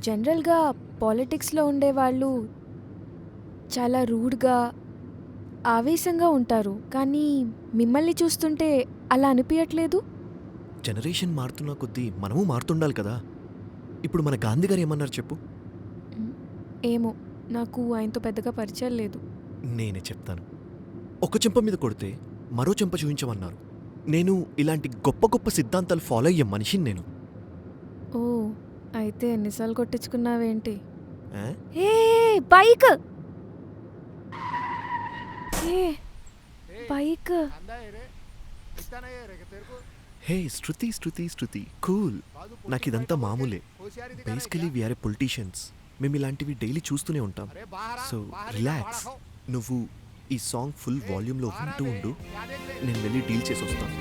జనరల్‌గా పాలిటిక్స్‌లో ఉండేవాళ్ళు చాలా రూడ్‌గా, ఆవేశంగా ఉంటారు. కానీ మిమ్మల్ని చూస్తుంటే అలా అనిపియట్లేదు? జనరేషన్ మారుతున్న కొద్దీ మనము మారుతుండాలి కదా! ఇప్పుడు మన గాంధీ గారు ఏమన్నారు చెప్పు? హ్మ్. ఏమో నాకు ఆయనతో పెద్దగా పరిచయం లేదు. నేనే చెప్తాను. ఒక చెంప మీద కొడితే మరో చెంప చూయించమన్నారు. నేను ఇలాంటి గొప్ప గొప్ప సిద్ధాంతాలు ఫాలో అయ్యే మనిషిని నేను. ఓహ్! అయితే ఎన్ని సార్లు కొట్టించుకున్నావేంటి? ఆ? ఏ బైక్! ఏ బైక్! Hey Shruti cool. నాకిదంతా మామూలే. Basically we are a politicians. మేము ఇలాంటివి డైలీ చూస్తూనే ఉంటాం. So relax. నువ్వు ఈ సాంగ్ ఫుల్ వాల్యూమ్‌లో వింటూ ఉండు. నేను వెళ్ళి డీల్ చేసి వస్తాను.